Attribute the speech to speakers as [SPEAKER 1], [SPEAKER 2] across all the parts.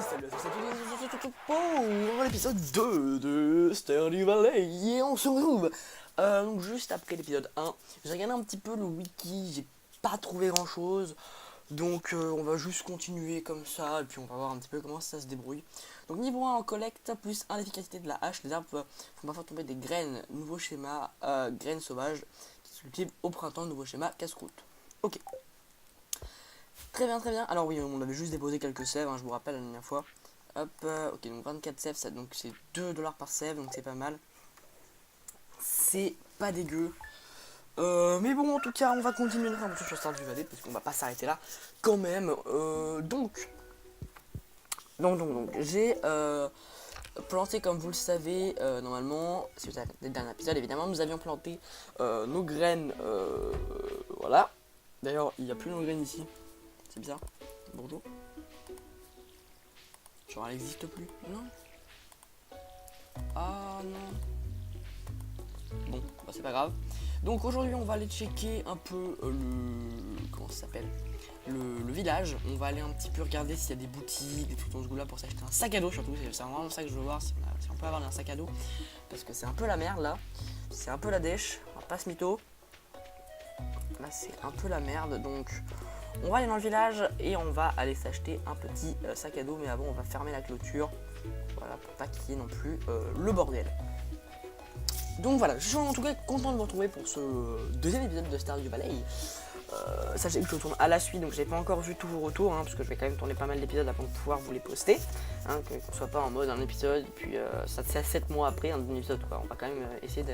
[SPEAKER 1] Salut à tous pour l'épisode 2 de Stardew Valley et on se retrouve donc juste après l'épisode 1. J'ai regardé un petit peu le wiki, j'ai pas trouvé grand chose, donc on va juste continuer comme ça et puis on va voir un petit peu comment ça se débrouille. Donc niveau 1 en collecte, plus 1 l'efficacité de la hache, les arbres font parfois tomber des graines, nouveau schéma, graines sauvages qui se cultivent au printemps, nouveau schéma, casse-croûte. Ok. Très bien, très bien. Alors oui, on avait juste déposé quelques sèves, hein, je vous rappelle la dernière fois. Hop, ok, donc 24 sèves, ça, donc c'est 2 $ par sève, donc c'est pas mal. C'est pas dégueu. Mais bon, en tout cas, on va continuer notre aventure sur Stardew Valley, parce qu'on va pas s'arrêter là, quand même. Donc, j'ai planté, comme vous le savez, normalement, si vous avez le dernier épisode, évidemment, nous avions planté nos graines, voilà. D'ailleurs, il n'y a plus nos graines ici. C'est bizarre. Bonjour. Genre, elle n'existe plus. Non. Ah non. Bon, bah, c'est pas grave. Donc aujourd'hui, on va aller checker un peu le... Comment ça s'appelle, le village. On va aller un petit peu regarder s'il y a des boutiques, des trucs dans ce goût-là pour s'acheter un sac à dos surtout. C'est vraiment ça que je veux voir, si on peut avoir un sac à dos. Parce que c'est un peu la merde là. C'est un peu la dèche. On va pas se mytho. Là, c'est un peu la merde. Donc... on va aller dans le village et on va aller s'acheter un petit sac à dos, mais avant on va fermer la clôture, voilà, pour pas qu'il y ait non plus le bordel. Donc voilà, je suis en tout cas content de vous retrouver pour ce deuxième épisode de Stardew Valley. Sachez que je tourne à la suite, donc j'ai pas encore vu tous vos retours, hein, parce que je vais quand même tourner pas mal d'épisodes avant de pouvoir vous les poster, hein, qu'on soit pas en mode un épisode, et puis ça c'est à 7 mois après un épisode, quoi. On va quand même essayer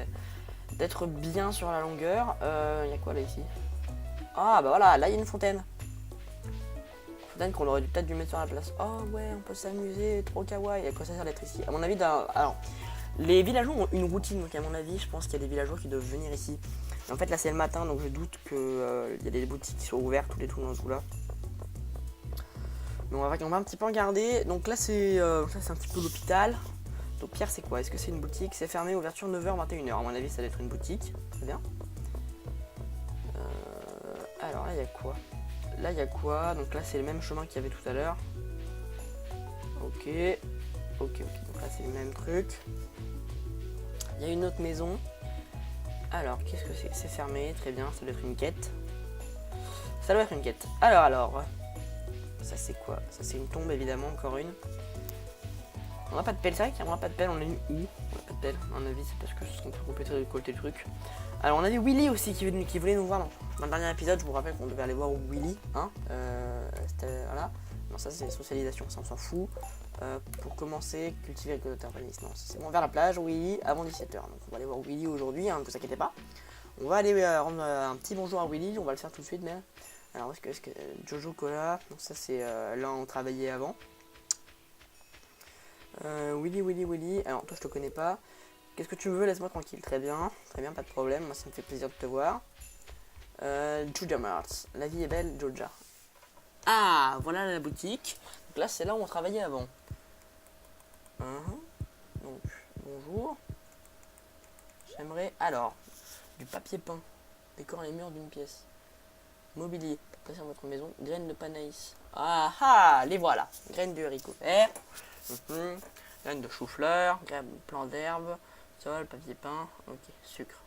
[SPEAKER 1] d'être bien sur la longueur. Y a quoi là ici? Ah bah voilà, là il y a une fontaine. Qu'on aurait peut-être dû mettre sur la place. Oh ouais, on peut s'amuser, trop kawaii. À quoi ça sert d'être ici? À mon avis, alors, les villageois ont une routine, donc à mon avis, je pense qu'il y a des villageois qui doivent venir ici. Et en fait, là c'est le matin, donc je doute qu'il y a des boutiques qui sont ouvertes, tous les trous dans ce coup-là. Donc on va un petit peu regarder. Donc là, c'est un petit peu l'hôpital. Donc Pierre, c'est quoi? Est-ce que c'est une boutique? C'est fermé, ouverture 9h, 21h. À mon avis, ça doit être une boutique. Très bien. Alors là, il y a quoi? Là, il y a quoi? Donc là, c'est le même chemin qu'il y avait tout à l'heure. Ok. Donc là, c'est le même truc. Il y a une autre maison. Alors, qu'est-ce que c'est? C'est fermé, très bien. Ça doit être une quête. Ça doit être une quête. Alors. Ça, c'est quoi? Ça, c'est une tombe, évidemment, encore une. On n'a pas de pelle, c'est vrai qu'on n'a pas de pelle. On l'a eu où? On n'a pas de pelle. À mon avis, c'est parce que c'est ce qu'on peut compléter récolter le truc. Alors, on avait Willy aussi qui voulait nous voir. Dans le dernier épisode, je vous rappelle qu'on devait aller voir Willy, hein, voilà. Non, ça c'est socialisation, ça on s'en fout. Pour commencer, cultiver le urbanisme. Non, c'est bon, vers la plage, Willy, avant 17h. Donc on va aller voir Willy aujourd'hui, hein, ne vous inquiétez pas. On va aller rendre un petit bonjour à Willy, on va le faire tout de suite, mais... alors, est-ce que Jojo Cola, donc ça c'est là où on travaillait avant. Willy, alors toi je te connais pas. Qu'est-ce que tu veux? Laisse-moi tranquille, très bien, pas de problème, moi ça me fait plaisir de te voir. Joja Marts, la vie est belle, Joja. Ah, voilà la boutique. Donc là, c'est là où on travaillait avant. Donc, bonjour. J'aimerais, alors, du papier peint. Décore les murs d'une pièce. Mobilier, passer dans votre maison. Graines de panaïs. Ah ah, les voilà. Graines de haricot vert. Graines de chou-fleur. Graines de plan d'herbe. Sol, papier peint. Ok, sucre.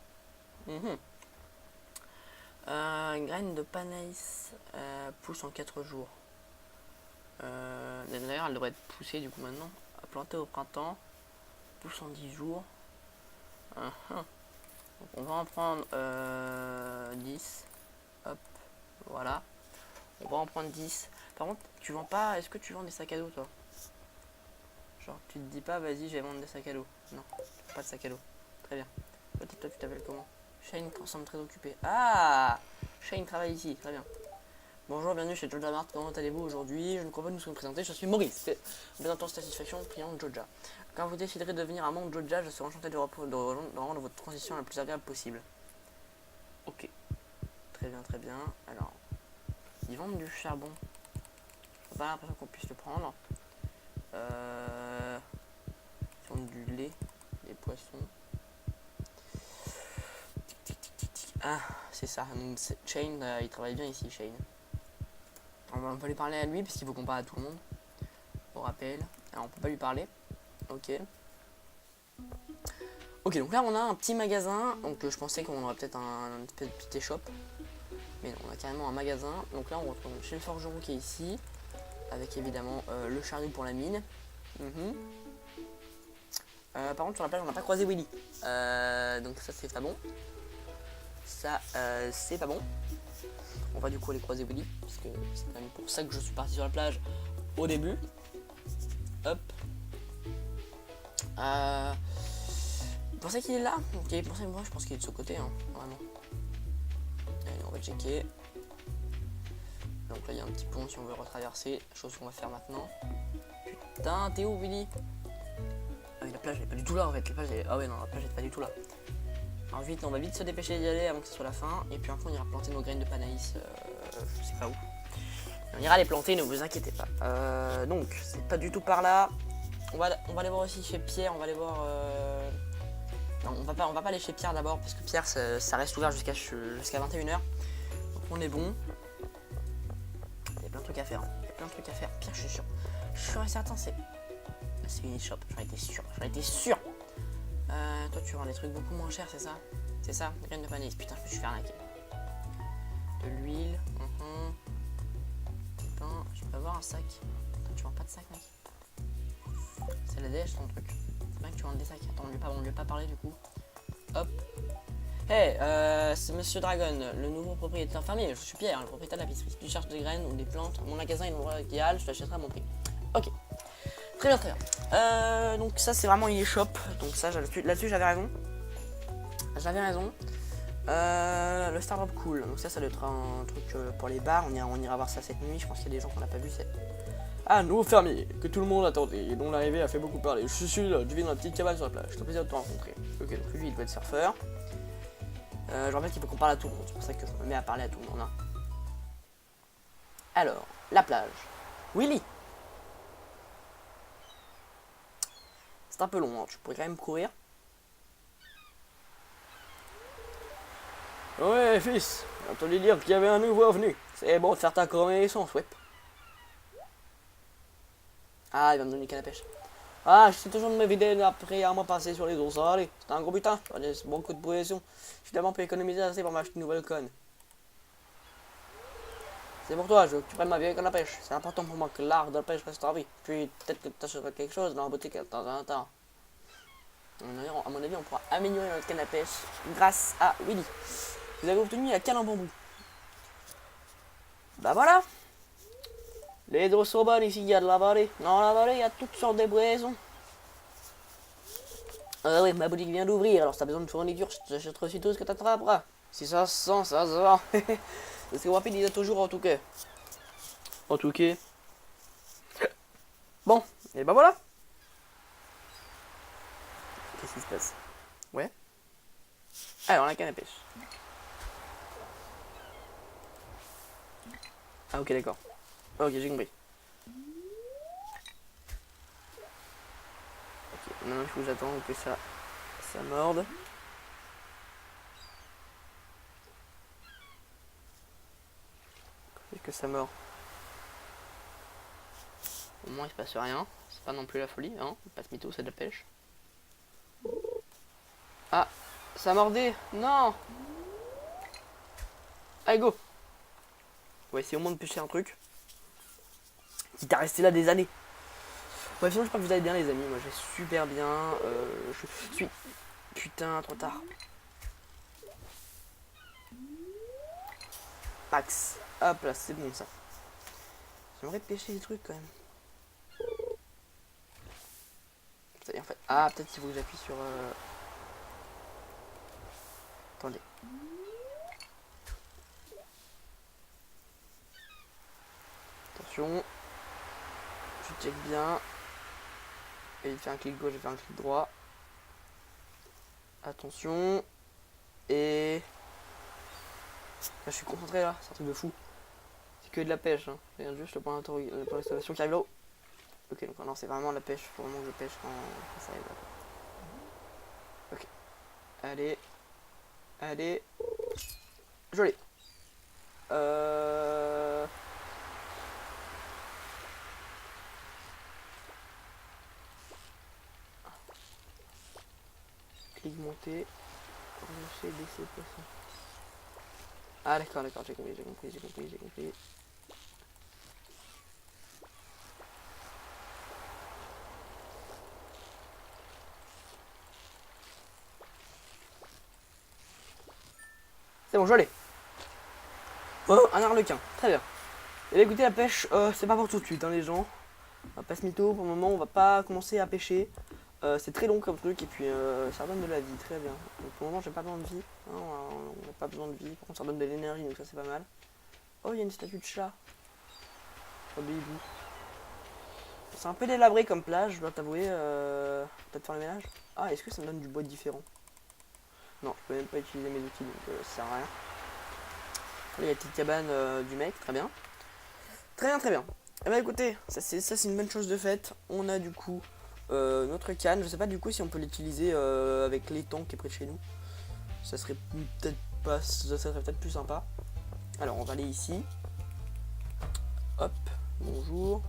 [SPEAKER 1] Graines de panaïs pousse en 4 jours. D'ailleurs, elle devrait être poussée du coup maintenant. À planter au printemps. Pousse en 10 jours. Donc, on va en prendre 10. Hop, voilà. On va en prendre 10. Par contre, tu vends pas. Est-ce que tu vends des sacs à dos toi? Genre, tu te dis pas, vas-y, je vais vendre des sacs à dos. Non, pas de sac à dos. Très bien. Toi, tu t'appelles comment? Shane semble très occupé. Ah, Shane travaille ici, très bien. Bonjour, bienvenue chez Joja Mart, comment allez-vous aujourd'hui? Je ne crois pas nous sommes présentés, je suis Maurice. Bien entendu, satisfaction, priant Joja. Quand vous déciderez de devenir un membre de Joja, je serai enchanté de rendre votre transition la plus agréable possible. Ok. Très bien. Alors, ils vendent du charbon. J'ai pas l'impression qu'on puisse le prendre. Ils vendent du lait, des poissons. Ah, c'est ça. Shane, il travaille bien ici, Shane. On va lui parler à lui parce qu'il faut qu'on parle à tout le monde. Au rappel. Alors on peut pas lui parler. Ok. Ok, donc là on a un petit magasin. Donc je pensais qu'on aurait peut-être un espèce de petit shop. Mais non, on a carrément un magasin. Donc là on retrouve chez le forgeron qui est ici. Avec évidemment le chariot pour la mine. Par contre sur la plage on n'a pas croisé Willy. Donc ça c'est pas bon. Ça c'est pas bon. On va du coup aller croiser Willy. Parce que c'est quand même pour ça que je suis parti sur la plage au début. Hop. Vous pensez qu'il est là? Ok, moi je pense qu'il est de ce côté, hein, vraiment. Allez, on va checker. Donc là il y a un petit pont si on veut retraverser, chose qu'on va faire maintenant. Putain, t'es où Willy? Ah oui, la plage elle est pas du tout là en fait, ah ouais non, la plage elle est pas du tout là. Alors vite, on va vite se dépêcher d'y aller avant que ce soit la fin, et puis après on ira planter nos graines de panaïs, je sais pas où. On ira les planter, ne vous inquiétez pas. Donc, c'est pas du tout par là. On va aller voir aussi chez Pierre, on va aller voir... Non, on va pas aller chez Pierre d'abord, parce que Pierre, ça reste ouvert jusqu'à 21h. Donc on est bon. Il y a plein de trucs à faire. Hein. Il y a plein de trucs à faire. Pierre, je suis sûr. Je suis sûr et certain, c'est une shop. J'en étais sûr. Toi, tu vends des trucs beaucoup moins chers, c'est ça? C'est ça, des graines de panaïs. Putain, je me suis fait arnaquer. De l'huile. Je peux avoir un sac. Attends, tu vends pas de sac, mec? C'est la dèche ton truc. C'est bien que tu vends des sacs. Attends, on lui a pas parlé du coup. Hop. Hey, c'est Monsieur Dragon, le nouveau propriétaire fermier. Je suis Pierre, le propriétaire de la pisserie. Si tu cherches des graines ou des plantes, mon magasin est l'endroit idéal, je t'achèterai à mon prix. Ok. Très bien. Donc ça c'est vraiment une shop. Donc ça là-dessus j'avais raison. Le Startup Cool, donc ça doit être un truc pour les bars, on ira voir ça cette nuit, je pense qu'il y a des gens qu'on n'a pas vu. Ah, nouveau fermier, que tout le monde attendait, et dont l'arrivée a fait beaucoup parler. Je suis celui-là, je vis dans la petite cabane sur la plage, c'est un plaisir de te rencontrer. Ok, donc lui il doit être surfeur. Je rappelle qu'il faut qu'on parle à tout le monde, c'est pour ça que je me mets à parler à tout le monde. Hein. Alors, la plage. Willy. C'est un peu long, hein. Tu pourrais quand même courir. Ouais, fils, j'ai entendu dire qu'il y avait un nouveau venu. C'est bon de faire ta connaissance, ouais. Ah, il va me donner une canne à pêche. Ah, j'essaie toujours de me vider après un mois passé sur les ours. Allez, c'est un gros butin. Allez, c'est bon coup de pression. Finalement, pour économiser assez pour m'acheter une nouvelle conne. C'est pour toi, je veux que tu prennes ma vieille canne à pêche. C'est important pour moi que l'art de la pêche reste en vie. Puis, peut-être que tu achèteras quelque chose dans la boutique de temps en temps. À mon avis, on pourra améliorer notre canne à pêche grâce à Willy. Vous avez obtenu la canne en bambou. Bah voilà. Les eaux sont bonnes ici, il y a de la vallée. Dans la vallée, il y a toutes sortes de boissons. Ah oui, ma boutique vient d'ouvrir, alors si t'as besoin de fourniture, je t'achèterai aussitôt ce que t'attraperas. Si ça se sent, ça se vend. C'est rapide, il y a toujours en tout cas. En tout cas. Bon, et bah voilà. Qu'est-ce qui se passe? Ouais. Alors, la canne à pêche. Ah ok, d'accord. Ok, j'ai compris. Ok, maintenant il faut que j'attende que ça morde. Et que ça mord. Au moins il se passe rien. C'est pas non plus la folie, hein. Pas de mytho, c'est de la pêche. Ah, ça mordait. Non. Allez, go. On va essayer au moins de pêcher un truc. Qui t'a resté là des années. Bref, sinon j'espère que vous allez bien les amis. Moi je vais super bien. Je suis... Putain, trop tard. Max. Hop là, c'est bon ça. J'aimerais pêcher des trucs quand même. En fait... Ah, peut-être qu'il faut que j'appuie sur... Attendez. Attention. Je check bien. Et il fait un clic gauche, je fais un clic droit. Attention. Et... Là, je suis concentré là, c'est un truc de fou. C'est que de la pêche. Hein. Regarde juste le point d'exclamation qui arrive là-haut. Ok, donc non, c'est vraiment la pêche. Faut vraiment que je pêche quand ça arrive là. Ok. Allez. Allez. Je l'ai. monter. Rechercher, baisser, poisson. Ah d'accord, j'ai compris. C'est bon, je l'ai. Oh, un arlequin, très bien. Et écoutez, la pêche, c'est pas pour tout de suite, hein, les gens. On va pas se mytho, pour le moment, on va pas commencer à pêcher. C'est très long comme truc, et puis ça donne de la vie, très bien. Donc pour le moment, j'ai pas besoin de vie. Hein, on n'a pas besoin de vie, par contre, ça donne de l'énergie, donc ça, c'est pas mal. Oh, il y a une statue de chat. Oh, baby. C'est un peu délabré comme plage, je dois t'avouer. Peut-être faire le ménage. Ah, est-ce que ça me donne du bois différent? Non, je peux même pas utiliser mes outils, donc ça sert à rien. Il y a la petite cabane du mec, très bien. Très bien. Eh ben écoutez, ça c'est une bonne chose de faite. On a du coup notre canne. Je sais pas du coup si on peut l'utiliser avec l'étang qui est près de chez nous. Ça serait peut-être pas, ça serait peut-être plus sympa. Alors on va aller ici. Hop, bonjour.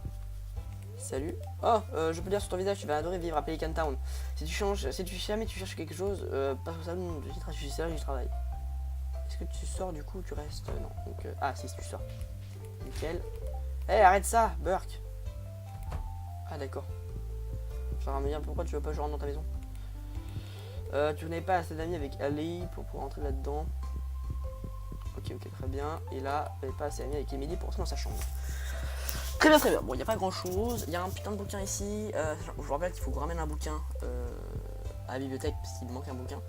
[SPEAKER 1] Salut. Oh, je peux dire sur ton visage, tu vas adorer vivre à Pelican Town. Si jamais tu cherches quelque chose, passe au salon, je suis sérieux, je travaille. Est-ce que tu sors du coup, tu restes non. Donc, ah si, tu sors. Nickel. Eh, hey, arrête ça, Burke. Ah d'accord. Je vais me dire pourquoi tu veux pas que je rentre dans ta maison. Tu n'avais pas assez d'amis avec Ali pour pouvoir entrer là-dedans. Ok, très bien. Et là, tu n'avais pas assez d'amis avec Emily pour rentrer dans sa chambre. Très bien. Bon, il n'y a pas grand-chose. Il y a un putain de bouquin ici. Je vous rappelle qu'il faut que vous ramène un bouquin à la bibliothèque parce qu'il manque un bouquin.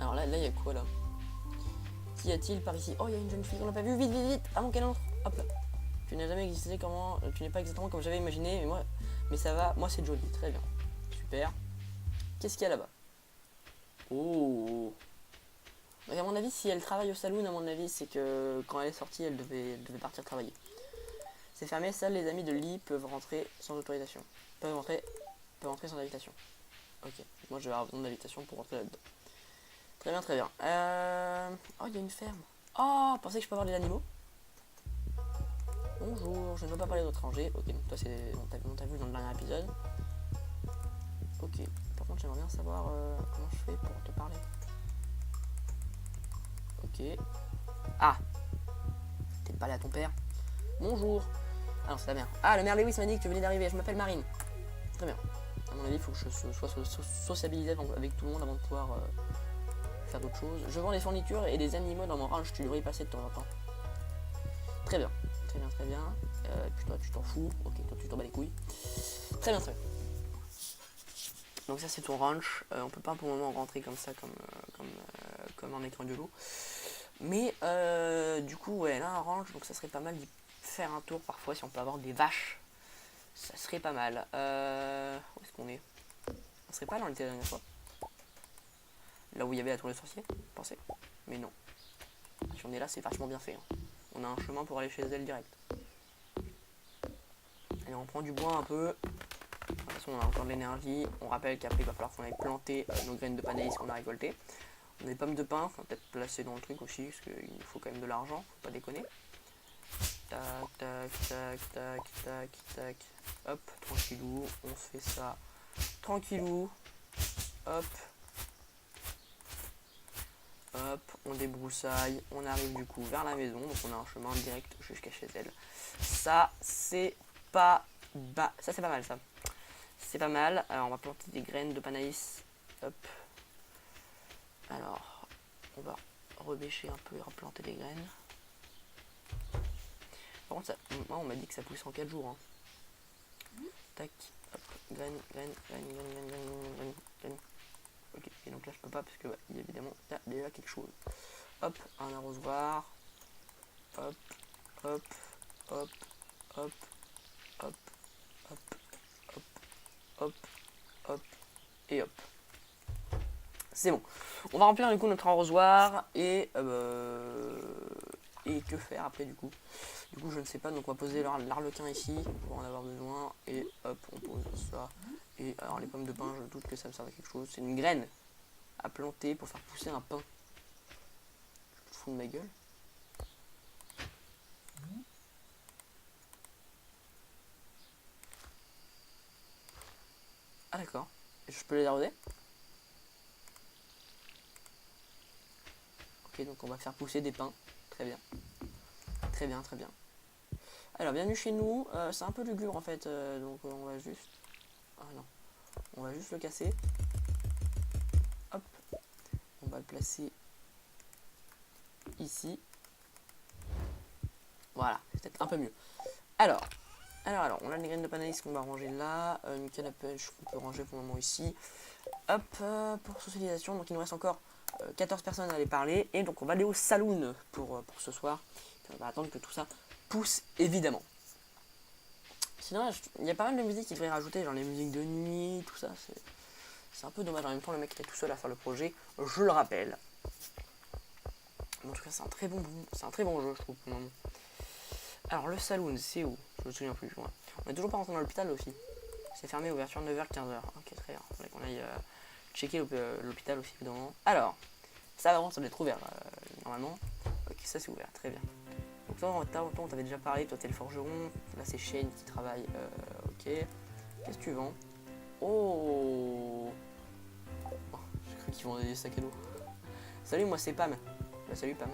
[SPEAKER 1] Alors là, il y a quoi là? Qu'y a-t-il par ici? Oh, il y a une jeune fille qu'on n'a pas vue. Vite. Avant qu'elle entre. Hop là. Tu n'as jamais existé comment. Tu n'es pas exactement comme j'avais imaginé, mais ça va. Moi, c'est joli. Très bien. Super. Qu'est-ce qu'il y a là-bas? Oh. Donc à mon avis, si elle travaille au saloon, à mon avis, c'est que quand elle est sortie, elle devait partir travailler. C'est fermé, seuls les amis de Lee peuvent rentrer sans autorisation. Peuvent rentrer sans invitation. Ok, moi je vais avoir besoin d'invitation pour rentrer là-dedans. Très bien. Oh, il y a une ferme. Oh, pensez que je peux avoir des animaux? Bonjour, je ne veux pas parler d'étrangers. Ok, donc toi c'est. On t'a vu dans le dernier épisode. Ok, par contre j'aimerais bien savoir comment je fais pour te parler. Ok. Ah, t'es pas là à ton père. Bonjour. Ah non, c'est ta mère. Ah, le maire Lewis m'a dit que tu venais d'arriver. Je m'appelle Marine. Très bien. À mon avis, il faut que je sois sociabilisé avec tout le monde avant de pouvoir faire d'autres choses. Je vends des fournitures et des animaux dans mon ranch. Tu devrais y passer de temps en temps. Très bien. Et puis toi, tu t'en fous. Ok, toi, tu t'en bats les couilles. Très bien. Donc ça, c'est ton ranch. On peut pas pour le moment rentrer comme ça, comme un écran de l'eau. Mais du coup, ouais, là, un ranch, donc ça serait pas mal d'y faire un tour parfois si on peut avoir des vaches. Ça serait pas mal. Où est-ce qu'on est? On serait pas là, on était la dernière fois. Là où il y avait la tour des sorciers, pensez. Mais non. Si on est là, c'est vachement bien fait. Hein. On a un chemin pour aller chez elle direct. Allez, on prend du bois un peu. De toute façon, on a encore de l'énergie. On rappelle qu'après, il va falloir qu'on aille planter nos graines de panaïs qu'on a récoltées. On a des pommes de pin, on va peut-être placer dans le truc aussi, parce qu'il nous faut quand même de l'argent, faut pas déconner. Tac. Hop, tranquillou, on se fait ça. Tranquillou. Hop, on débroussaille, on arrive du coup vers la maison, donc on a un chemin direct jusqu'à chez elle. Ça, c'est pas mal ça. C'est pas mal. Alors, on va planter des graines de panaïs. Hop. Alors, on va rebêcher un peu et replanter des graines. Par contre, moi, on m'a dit que ça pousse en 4 jours. Hein. Tac, hop, graines. Ok, et donc là, je peux pas parce que, évidemment, il y a déjà quelque chose. Hop, un arrosoir. Hop, et hop. C'est bon. On va remplir du coup notre arrosoir et que faire après du coup. Du coup je ne sais pas, donc on va poser l'arlequin ici pour en avoir besoin et hop on pose ça. Et alors les pommes de pin, je doute que ça me serve à quelque chose. C'est une graine à planter pour faire pousser un pain. Je te fous de ma gueule. Ah d'accord. Je peux les arroser? Ok, donc on va faire pousser des pins. Très bien. Très bien, très bien. Alors, bienvenue chez nous. C'est un peu lugubre en fait, donc on va juste... Ah non. On va juste le casser. Hop. On va le placer ici. Voilà, c'est peut-être un peu mieux. Alors, on a les graines de panaïs qu'on va ranger là. Une canne à pêche qu'on peut ranger pour le moment ici. Hop, pour socialisation. Donc il nous reste encore 14 personnes à aller parler. Et donc on va aller au saloon pour ce soir. On va attendre que tout ça pousse, évidemment. Sinon, il y a pas mal de musique qu'il faudrait rajouter, genre les musiques de nuit, tout ça. C'est un peu dommage. En même temps, le mec était tout seul à faire le projet, je le rappelle. En tout cas, c'est un très bon jeu, je trouve, pour le moment. Alors, le saloon, c'est où? Je me souviens plus. Ouais. On est toujours pas rentré dans l'hôpital aussi. C'est fermé, ouverture 9h, 15h. Ok, très bien. Il faudrait qu'on aille checker l'hôpital aussi, évidemment. Alors, ça va, ça doit être ouvert, normalement. Ok, ça c'est ouvert, très bien. Donc toi, on t'avait déjà parlé, toi t'es le forgeron. Là, c'est Shane qui travaille. Ok. Qu'est-ce que tu vends? Oh, j'ai cru qu'ils vendaient des sacs à dos. Salut, moi c'est Pam. Bah, salut Pam.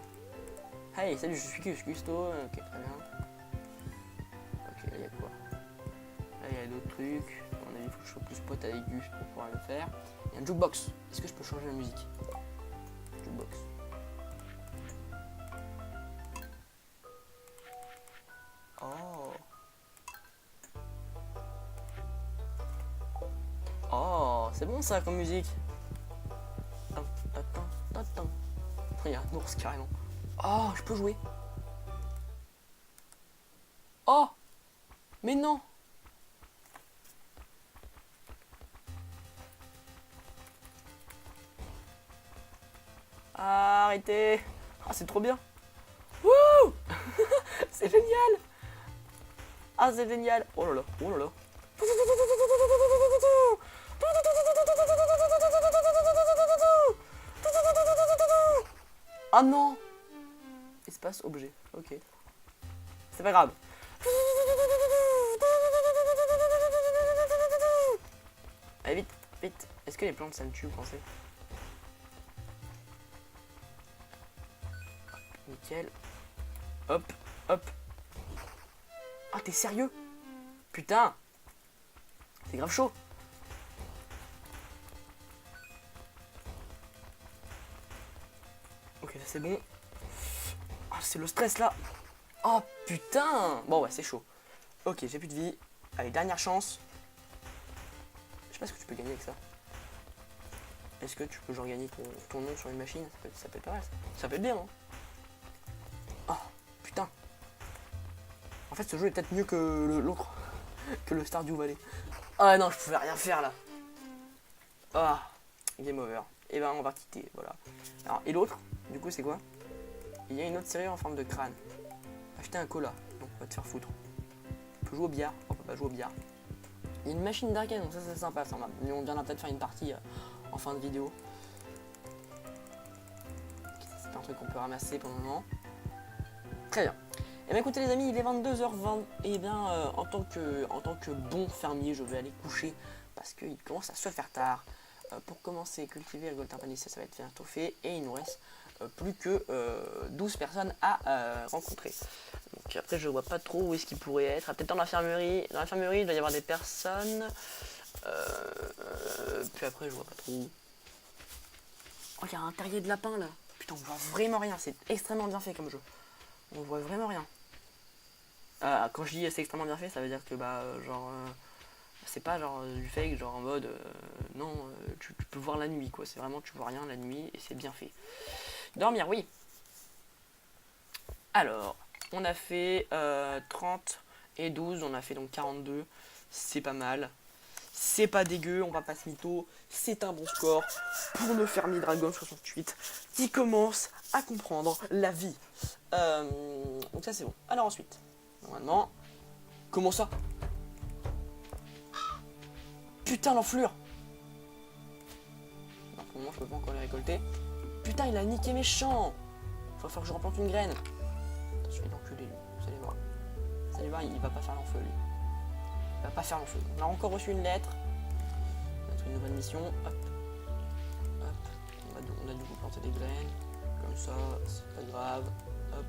[SPEAKER 1] Hey, salut, je suis Gusto. Ok, très bien. Ok, là il y a quoi? Là il y a d'autres trucs. À mon avis, il faut que je sois plus pote avec Gus pour pouvoir le faire. Il y a un jukebox. Est-ce que je peux changer la musique? Jukebox. Oh. Oh, c'est bon ça comme musique. Il y a un ours carrément. Oh, je peux jouer. Oh, mais non. Arrêtez. Ah, c'est trop bien. Wouh. C'est génial. Ah, c'est génial. Oh là là, oh là là. Ah non. Espace objet, ok. C'est pas grave. Allez, vite, vite. Est-ce que les plantes ça me tue, vous pensez? Nickel. Hop, hop. Ah, t'es sérieux? Putain. C'est grave chaud. Ok, ça c'est bon. Ah, c'est le stress là. Oh putain. Bon ouais, c'est chaud. Ok, j'ai plus de vie. Allez, dernière chance. Je sais pas ce que tu peux gagner avec ça. Est-ce que tu peux genre gagner ton nom sur une machine? Ça peut être pas mal. Ça peut être bien, hein. Oh putain. En fait, ce jeu est peut-être mieux que l'autre. Que le Stardew Valley. Ah non, je pouvais rien faire là. Ah, game over. Et ben on va quitter, voilà. Alors, et l'autre, du coup, c'est quoi? Il y a une autre série en forme de crâne. Acheter un cola, donc on va te faire foutre. On peut jouer au billard, on peut pas jouer au billard. Il y a une machine d'arcade, donc ça c'est sympa, ça. On viendra peut-être faire une partie en fin de vidéo. C'est un truc qu'on peut ramasser pour le moment. Très bien. Et bien écoutez les amis, il est 22h20. Et bien en tant que bon fermier, je vais aller coucher parce qu'il commence à se faire tard. Pour commencer, cultiver le golden panissé, ça va être bientôt fait. Et il nous reste plus que 12 personnes à rencontrer. Donc après, je vois pas trop où est-ce qu'il pourrait être. Peut-être dans l'infirmerie. Dans l'infirmerie, il doit y avoir des personnes. Puis après, je vois pas trop. Oh, il y a un terrier de lapin là. Putain, on voit vraiment rien. C'est extrêmement bien fait comme jeu. On voit vraiment rien. Quand je dis c'est extrêmement bien fait, ça veut dire que c'est pas genre du fake, genre en mode non, tu peux voir la nuit quoi. C'est vraiment tu vois rien la nuit et c'est bien fait. Dormir, oui. Alors, on a fait 30 et 12, on a fait donc 42. C'est pas mal. C'est pas dégueu, on va pas se mytho. C'est un bon score pour le fermier Dragon 68 qui commence à comprendre la vie. Donc ça c'est bon. Alors ensuite, normalement, comment ça? Putain l'enflure. Pour le moment je peux pas encore les récolter. Putain il a niqué mes champs. Il va falloir que je replante une graine. Attention il est enculé lui, vous allez voir. Vous allez voir, il va pas faire l'enfeu lui. Il va pas faire l'enfeu. On a encore reçu une lettre. Une nouvelle mission. Hop. Hop. On a du coup planté des graines. Comme ça, c'est pas grave. Hop.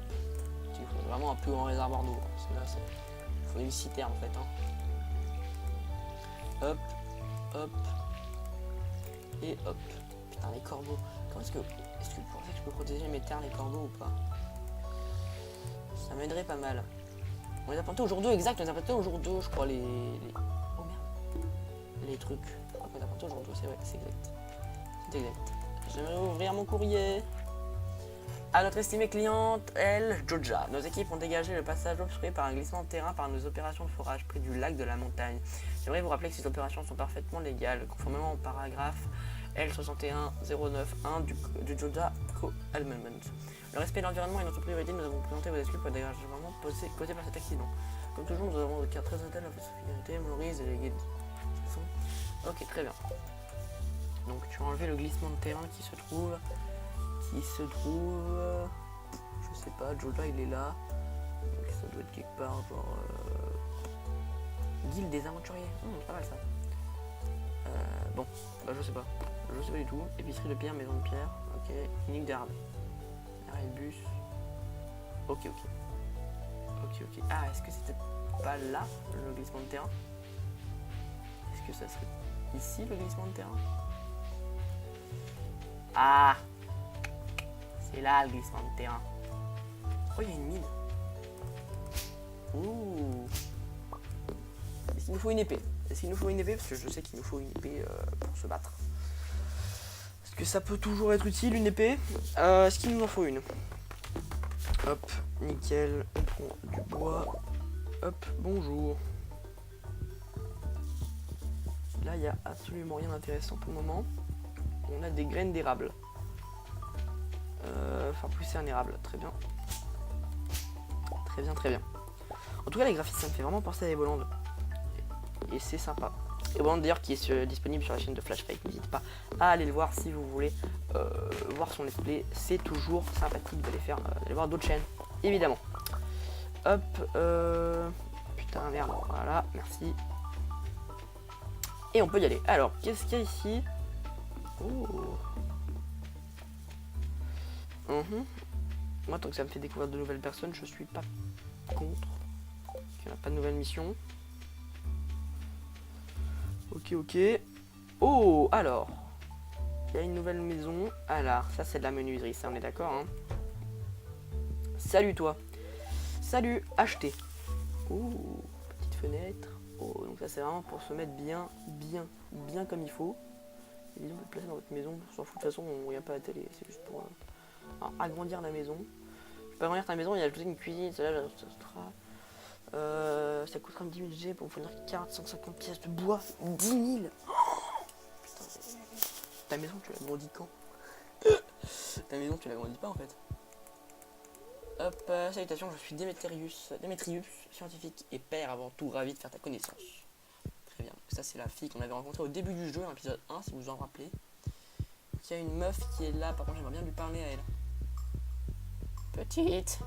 [SPEAKER 1] Il faut vraiment un plus grand réservoir d'eau. Parce que là, il faut une citerne en fait. Hein. Hop, hop. Et hop. Putain, les corbeaux. Est-ce que vous pensez que je peux protéger mes terres, les corbeaux ou pas? Ça m'aiderait pas mal. On les a plantés au jour 2, exact. On les a plantés au jour 2, je crois, les... Oh merde. Les trucs. Je crois qu'on les a plantés au jour 2, c'est vrai, c'est exact. C'est exact. Je vais ouvrir mon courrier. À notre estimée cliente, elle, Georgia. Nos équipes ont dégagé le passage obstrué par un glissement de terrain par nos opérations de forage près du lac de la montagne. J'aimerais vous rappeler que ces opérations sont parfaitement légales, conformément au paragraphe L61091 du Georgia Co-Amendment. Le respect de l'environnement est notre priorité. Nous avons présenté vos excuses pour le dégagement causé par cet accident. Comme toujours, nous avons des cartes très hôtels à votre sécurité, Maurice et les guides. Ok, très bien. Donc tu as enlevé le glissement de terrain qui se trouve... je sais pas, Georgia il est là. Donc ça doit être quelque part genre... Guilde des aventuriers. C'est pas mal ça. Bon, bah je sais pas. Je sais pas du tout. Épicerie de pierre, maison de pierre. Ok. Clinique d'herbe. Bus. Ok. Ah, est-ce que c'était pas là le glissement de terrain? Est-ce que ça serait ici le glissement de terrain? Ah, c'est là le glissement de terrain. Oh, il y a une mine. Ouh. Est-ce qu'il nous faut une épée? Est-ce qu'il nous faut une épée? Parce que je sais qu'il nous faut une épée pour se battre. Est-ce que ça peut toujours être utile une épée? Est-ce qu'il nous en faut une? Hop, nickel, on prend du bois. Hop, bonjour. Là, il n'y a absolument rien d'intéressant pour le moment. On a des graines d'érable. Faire pousser un érable, très bien. Très bien. En tout cas, les graphismes, ça me fait vraiment penser à Evoland. Et c'est sympa. Evoland d'ailleurs qui est disponible sur la chaîne de Flashfake. N'hésitez pas à aller le voir si vous voulez voir son let's play. C'est toujours sympathique d'aller voir d'autres chaînes, évidemment. Hop, putain, merde, voilà, merci. Et on peut y aller. Alors, qu'est-ce qu'il y a ici? Oh. Moi, tant que ça me fait découvrir de nouvelles personnes, je suis pas contre. Il n'y a pas de nouvelles missions. Ok. Oh, alors. Il y a une nouvelle maison. Alors, ça c'est de la menuiserie, ça on est d'accord, hein. Salut toi. Salut, acheter. Oh, petite fenêtre. Oh, donc ça c'est vraiment pour se mettre bien comme il faut. Et disons, vous le placer dans votre maison. On s'en fout, de toute façon, on regarde pas la télé. C'est juste pour agrandir la maison. Je peux agrandir ta maison, il y a ajouté une cuisine, celle-là, ça coûtera 10 000 G pour fournir 150 pièces de bois. 10 000. Oh, putain, ta maison, tu l'as grandi quand? Ta maison, tu l'as grandi pas en fait. Hop, salutations, je suis Démétrius, scientifique et père avant tout, ravi de faire ta connaissance. Très bien, ça c'est la fille qu'on avait rencontrée au début du jeu, dans l'épisode 1, si vous vous en rappelez. Il y a une meuf qui est là, par contre j'aimerais bien lui parler à elle. Petite,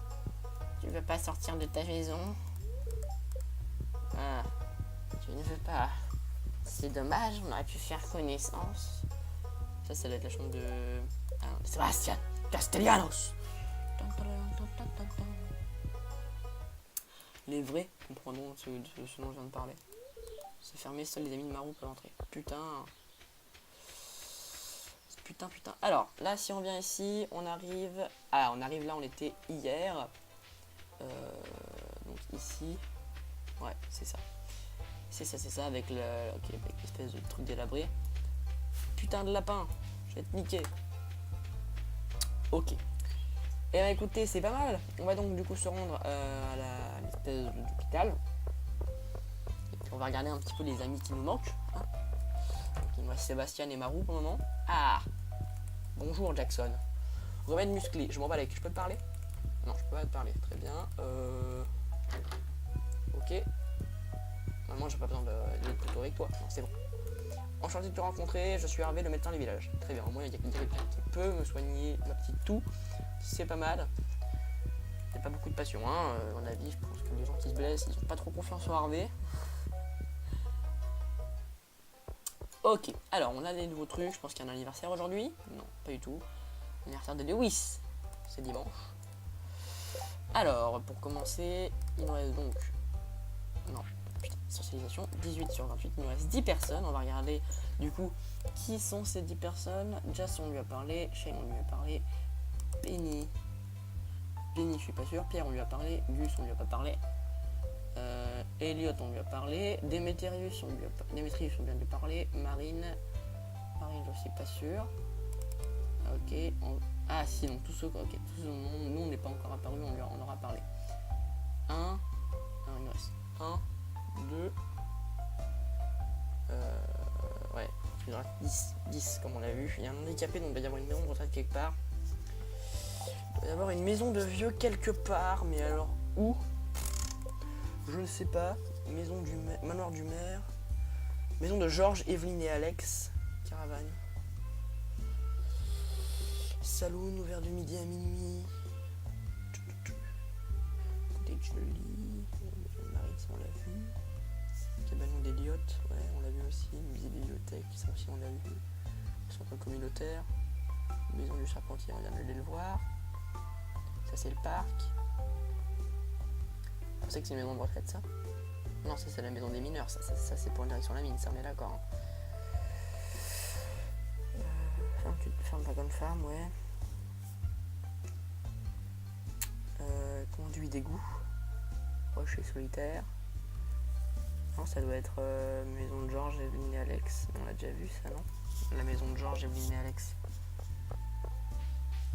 [SPEAKER 1] tu veux pas sortir de ta maison? Ah, tu ne veux pas. C'est dommage, on aurait pu faire connaissance. Ça doit être la chambre de... Ah non, de Sébastien Castellanos. Les vrais comprenons ce dont je viens de parler. C'est fermé, seuls les amis de Marou peuvent entrer. Putain. Alors, là, si on vient ici, on arrive... Ah, on arrive là, on était hier. Donc ici... Ouais, c'est ça. C'est ça, avec l'espèce de truc délabré. Putain de lapin, je vais te niquer. Ok. Et bah écoutez, c'est pas mal. On va donc du coup se rendre à l'espèce d'hôpital. Et puis on va regarder un petit peu les amis qui nous manquent. Hein. Il nous reste Sébastien et Marou pour le moment. Ah, bonjour Jackson. Remède musclé, je m'en bats avec. Je peux te parler? Non, je peux pas te parler. Très bien. Ok. Normalement, j'ai pas besoin de plutôt avec toi. Non, c'est bon. Enchanté de te rencontrer, je suis Hervé, le médecin du village. Très bien, au moins il y a quelqu'un qui peut me soigner ma petite toux. C'est pas mal. Il n'y a pas beaucoup de passion, hein. À mon avis, je pense que les gens qui se blessent, ils ont pas trop confiance en Hervé. Ok, alors on a des nouveaux trucs. Je pense qu'il y a un anniversaire aujourd'hui. Non, pas du tout. Anniversaire de Lewis. c'est dimanche. Alors, pour commencer, il nous reste donc... Non, putain, socialisation, 18 sur 28, il nous reste 10 personnes. On va regarder, du coup, qui sont ces 10 personnes. Jas, on lui a parlé. Shane, on lui a parlé. Penny, je suis pas sûr. Pierre, on lui a parlé. Gus, on lui a pas parlé. Elliot, on lui a parlé. Démétrius, on vient de lui parler. Marine, je suis pas sûr. Ok. Ah si, donc tous ceux, nous on n'est pas encore apparu, on aura parlé. Il nous reste 1, 2, ouais, il nous reste 10 comme on l'a vu. Il y a un handicapé, donc il doit y avoir une maison de retraite quelque part. Il doit y avoir une maison de vieux quelque part, mais alors où? Je ne sais pas. Maison du maire, manoir du maire. Maison de Georges, Evelyne et Alex. Caravane. Saloon, ouvert de midi à minuit. Cottage Jolie. Marie, ça on l'a vu. Cabanon d'Eliott, ouais, on l'a vu aussi. Musée des bibliothèques, ça aussi on l'a vu. Centre communautaire. Maison du Charpentier, on vient d'aller le voir. Ça c'est le parc. Vous pensez que c'est une maison de retraite ça? Non, ça c'est la maison des mineurs, ça c'est pour une direction de la mine, ça on est d'accord. Hein. Ferme pas comme farm, ouais. Conduit d'égout. Rocher solitaire. Non, ça doit être maison de Georges, Evelyne et Alex. On l'a déjà vu ça, non? La maison de Georges, Evelyne et Alex.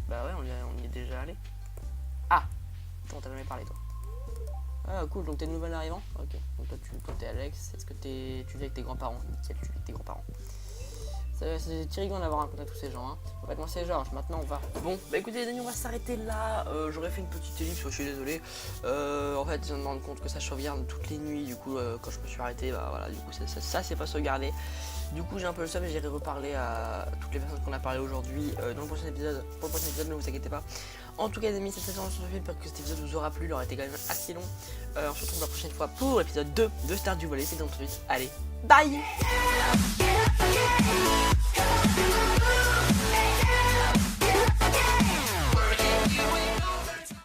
[SPEAKER 1] Bah ouais, on y est déjà allé. Ah! On t'a jamais parlé toi. Ah cool, donc t'es de nouvel arrivant? Ok, donc toi t'es Alex, est-ce que tu vis avec tes grands-parents? Nickel, tu vis avec tes grands-parents. C'est rigolo d'avoir rencontré tous ces gens. Hein. En fait, moi c'est Georges, maintenant on va. Bon, bah écoutez les amis, on va s'arrêter là. J'aurais fait une petite ellipse, je suis désolé. En fait, je viens de me rendre compte que ça sauvegarde toutes les nuits. Du coup, quand je me suis arrêté, bah voilà, du coup, ça c'est pas sauvegardé. Du coup, j'ai un peu le seum et j'irai reparler à toutes les personnes qu'on a parlé aujourd'hui dans le prochain épisode. Pour le prochain épisode, ne vous inquiétez pas. En tout cas, les amis, c'était sur le film. J'espère que cet épisode vous aura plu. Il aura été quand même assez long. On se retrouve la prochaine fois pour l'épisode 2 de Star du Volley. C'est dans tout de suite. Allez, bye!